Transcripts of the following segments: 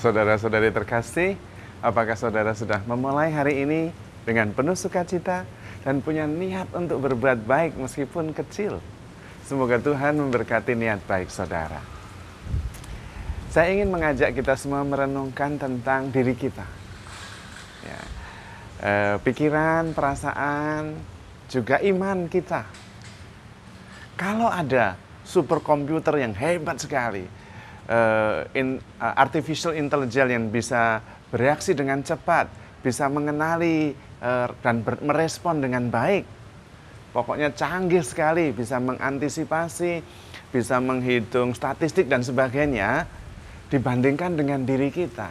Saudara-saudari terkasih, apakah saudara sudah memulai hari ini dengan penuh sukacita dan punya niat untuk berbuat baik meskipun kecil? Semoga Tuhan memberkati niat baik saudara. Saya ingin mengajak kita semua merenungkan tentang diri kita. Ya. Pikiran, perasaan, juga iman kita. Kalau ada superkomputer yang hebat sekali, artificial intelligence yang bisa bereaksi dengan cepat, bisa mengenali dan merespon dengan baik. Pokoknya canggih sekali, bisa mengantisipasi, bisa menghitung statistik dan sebagainya. Dibandingkan dengan diri kita,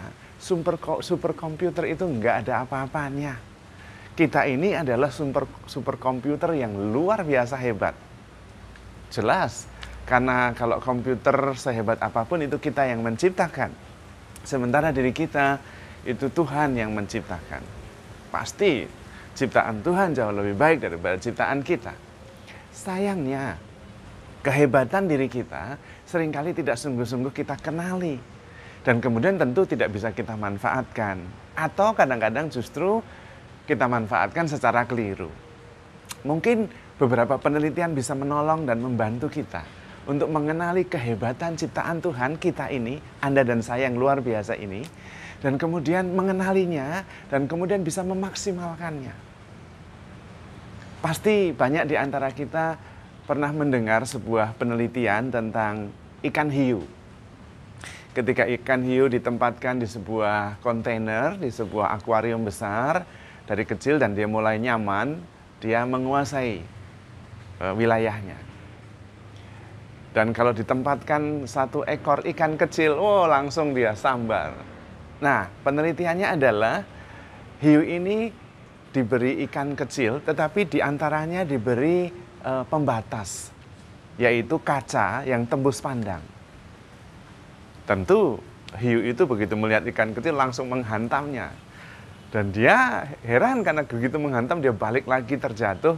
superkomputer itu nggak ada apa-apanya. Kita ini adalah superkomputer yang luar biasa hebat. Jelas. Karena kalau komputer sehebat apapun itu kita yang menciptakan. Sementara diri kita itu Tuhan yang menciptakan. Pasti ciptaan Tuhan jauh lebih baik daripada ciptaan kita. Sayangnya, kehebatan diri kita seringkali tidak sungguh-sungguh kita kenali. Dan kemudian tentu tidak bisa kita manfaatkan. Atau kadang-kadang justru kita manfaatkan secara keliru. Mungkin beberapa penelitian bisa menolong dan membantu kita untuk mengenali kehebatan ciptaan Tuhan kita ini, Anda dan saya yang luar biasa ini, dan kemudian mengenalinya, dan kemudian bisa memaksimalkannya. Pasti banyak di antara kita pernah mendengar sebuah penelitian tentang ikan hiu. Ketika ikan hiu ditempatkan di sebuah kontainer, di sebuah akuarium besar, dari kecil dan dia mulai nyaman, dia menguasai wilayahnya. Dan kalau ditempatkan satu ekor ikan kecil, langsung dia sambar. Nah, penelitiannya adalah hiu ini diberi ikan kecil, tetapi diantaranya diberi pembatas, yaitu kaca yang tembus pandang. Tentu hiu itu begitu melihat ikan kecil langsung menghantamnya. Dan dia heran karena begitu menghantam dia balik lagi terjatuh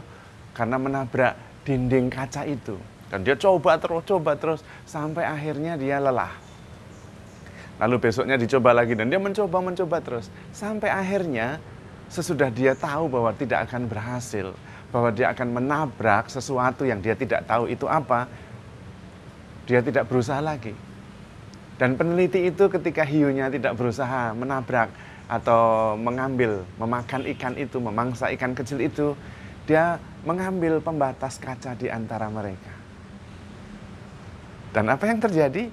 karena menabrak dinding kaca itu. Dan dia coba terus, sampai akhirnya dia lelah. Lalu besoknya dicoba lagi, dan dia mencoba terus. Sampai akhirnya, sesudah dia tahu bahwa tidak akan berhasil, bahwa dia akan menabrak sesuatu yang dia tidak tahu itu apa, dia tidak berusaha lagi. Dan peneliti itu ketika hiunya tidak berusaha menabrak atau memakan ikan itu, memangsa ikan kecil itu, dia mengambil pembatas kaca di antara mereka. Dan apa yang terjadi?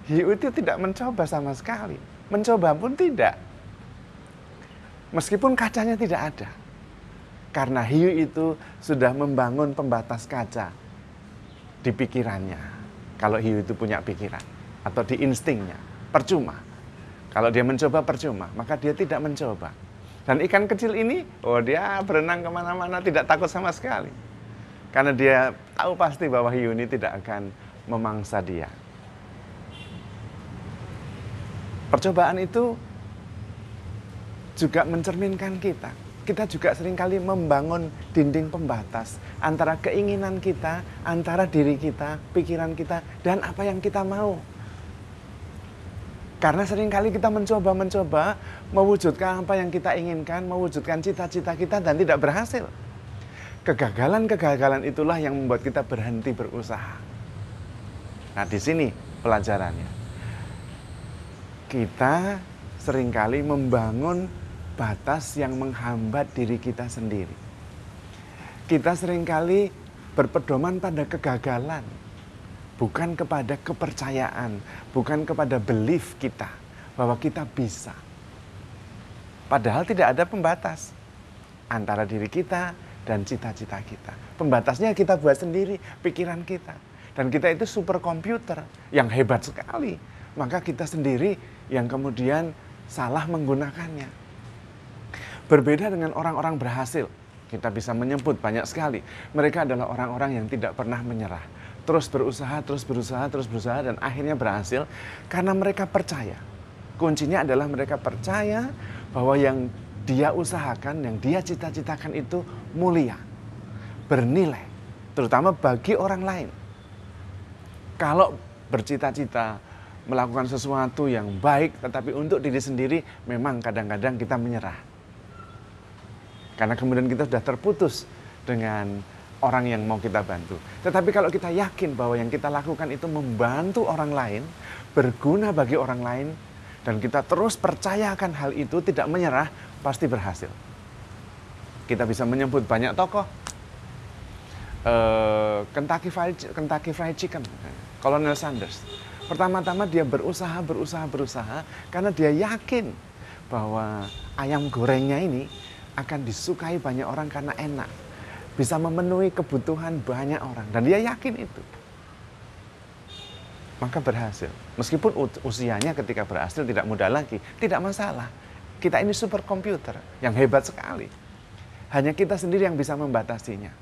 Hiu itu tidak mencoba sama sekali. Mencoba pun tidak. Meskipun kacanya tidak ada. Karena hiu itu sudah membangun pembatas kaca di pikirannya. Kalau hiu itu punya pikiran. Atau di instingnya. Percuma. Kalau dia mencoba percuma. Maka dia tidak mencoba. Dan ikan kecil ini, dia berenang kemana-mana tidak takut sama sekali. Karena dia tahu pasti bahwa hiu ini tidak akan memangsa dia. Percobaan itu juga mencerminkan kita. Kita juga seringkali membangun dinding pembatas antara keinginan kita, antara diri kita, pikiran kita, dan apa yang kita mau. Karena seringkali kita mencoba mewujudkan apa yang kita inginkan, mewujudkan cita-cita kita dan tidak berhasil. Kegagalan itulah yang membuat kita berhenti berusaha. Nah, di sini pelajarannya. Kita seringkali membangun batas yang menghambat diri kita sendiri. Kita seringkali berpedoman pada kegagalan, bukan kepada kepercayaan, bukan kepada belief kita bahwa kita bisa. Padahal tidak ada pembatas antara diri kita dan cita-cita kita. Pembatasnya kita buat sendiri, pikiran kita. Dan kita itu superkomputer yang hebat sekali. Maka kita sendiri yang kemudian salah menggunakannya. Berbeda dengan orang-orang berhasil. Kita bisa menyebut banyak sekali. Mereka adalah orang-orang yang tidak pernah menyerah. Terus berusaha, dan akhirnya berhasil. Karena mereka percaya. Kuncinya adalah mereka percaya bahwa yang dia usahakan, yang dia cita-citakan itu mulia. Bernilai. Terutama bagi orang lain. Kalau bercita-cita melakukan sesuatu yang baik, tetapi untuk diri sendiri memang kadang-kadang kita menyerah. Karena kemudian kita sudah terputus dengan orang yang mau kita bantu. Tetapi kalau kita yakin bahwa yang kita lakukan itu membantu orang lain, berguna bagi orang lain, dan kita terus percayakan hal itu, tidak menyerah, pasti berhasil. Kita bisa menyebut banyak tokoh. Kentucky Fried Chicken, Colonel Sanders. Pertama-tama dia berusaha karena dia yakin bahwa ayam gorengnya ini akan disukai banyak orang karena enak. Bisa memenuhi kebutuhan banyak orang. Dan dia yakin itu. Maka berhasil. Meskipun usianya ketika berhasil tidak muda lagi. Tidak masalah. Kita ini super komputer yang hebat sekali. Hanya kita sendiri yang bisa membatasinya.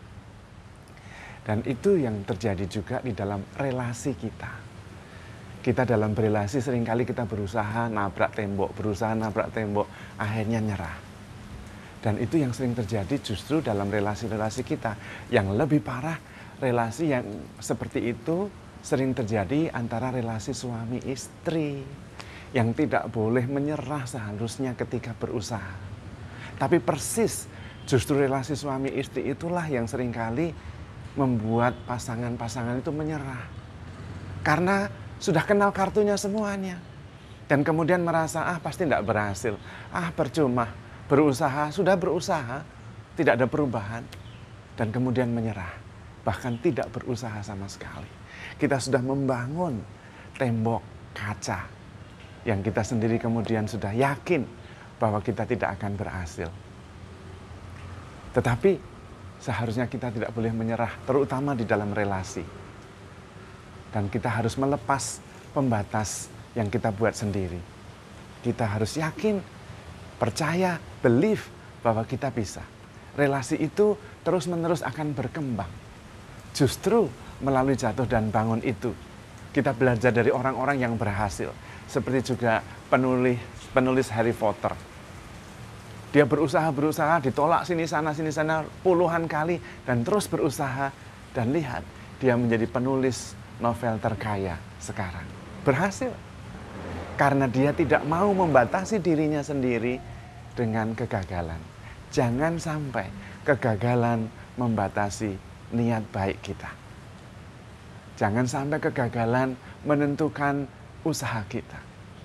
Dan itu yang terjadi juga di dalam relasi kita. Kita dalam berelasi seringkali kita berusaha nabrak tembok, akhirnya nyerah. Dan itu yang sering terjadi justru dalam relasi-relasi kita. Yang lebih parah, relasi yang seperti itu sering terjadi antara relasi suami istri. Yang tidak boleh menyerah seharusnya ketika berusaha. Tapi persis justru relasi suami istri itulah yang seringkali membuat pasangan-pasangan itu menyerah. Karena sudah kenal kartunya semuanya. Dan kemudian merasa, pasti tidak berhasil. Percuma. Sudah berusaha, tidak ada perubahan. Dan kemudian menyerah. Bahkan tidak berusaha sama sekali. Kita sudah membangun tembok kaca. Yang kita sendiri kemudian sudah yakin bahwa kita tidak akan berhasil. Tetapi seharusnya kita tidak boleh menyerah, terutama di dalam relasi. Dan kita harus melepas pembatas yang kita buat sendiri. Kita harus yakin, percaya, believe bahwa kita bisa. Relasi itu terus-menerus akan berkembang. Justru melalui jatuh dan bangun itu, kita belajar dari orang-orang yang berhasil. Seperti juga penulis Harry Potter. Dia berusaha, ditolak sini sana puluhan kali. Dan terus berusaha. Dan lihat, dia menjadi penulis novel terkaya sekarang. Berhasil. Karena dia tidak mau membatasi dirinya sendiri dengan kegagalan. Jangan sampai kegagalan membatasi niat baik kita. Jangan sampai kegagalan menentukan usaha kita.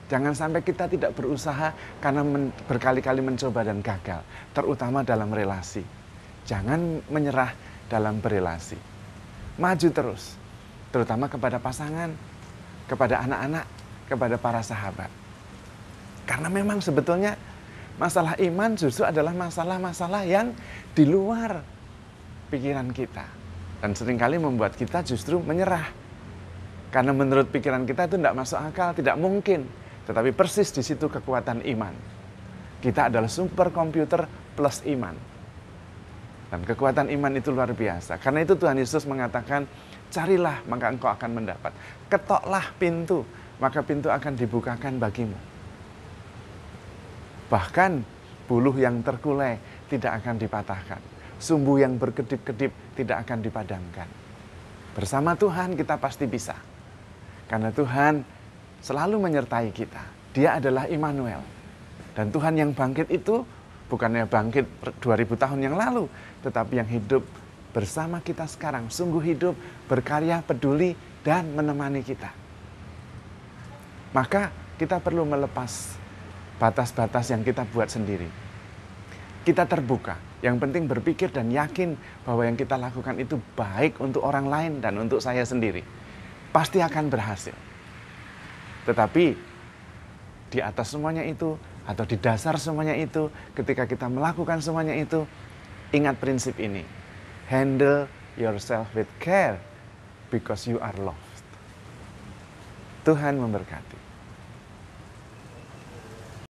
Jangan sampai kita tidak berusaha karena berkali-kali mencoba dan gagal. Terutama dalam relasi. Jangan menyerah dalam berelasi. Maju terus. Terutama kepada pasangan, kepada anak-anak, kepada para sahabat. Karena memang sebetulnya masalah iman justru adalah masalah-masalah yang di luar pikiran kita. Dan seringkali membuat kita justru menyerah. Karena menurut pikiran kita itu tidak masuk akal, tidak mungkin. Tetapi persis di situ kekuatan iman. Kita adalah superkomputer plus iman. Dan kekuatan iman itu luar biasa. Karena itu Tuhan Yesus mengatakan, carilah maka engkau akan mendapat. Ketoklah pintu, maka pintu akan dibukakan bagimu. Bahkan buluh yang terkulai tidak akan dipatahkan. Sumbu yang berkedip-kedip tidak akan dipadamkan. Bersama Tuhan kita pasti bisa. Karena Tuhan selalu menyertai kita. Dia adalah Immanuel. Dan Tuhan yang bangkit itu bukannya bangkit 2000 tahun yang lalu, tetapi yang hidup bersama kita sekarang. Sungguh hidup, berkarya, peduli, dan menemani kita. Maka kita perlu melepas batas-batas yang kita buat sendiri. Kita terbuka. Yang penting berpikir dan yakin bahwa yang kita lakukan itu baik untuk orang lain dan untuk saya sendiri. Pasti akan berhasil. Tetapi di atas semuanya itu atau di dasar semuanya itu, ketika kita melakukan semuanya itu, ingat prinsip ini. Handle yourself with care because you are loved. Tuhan memberkati.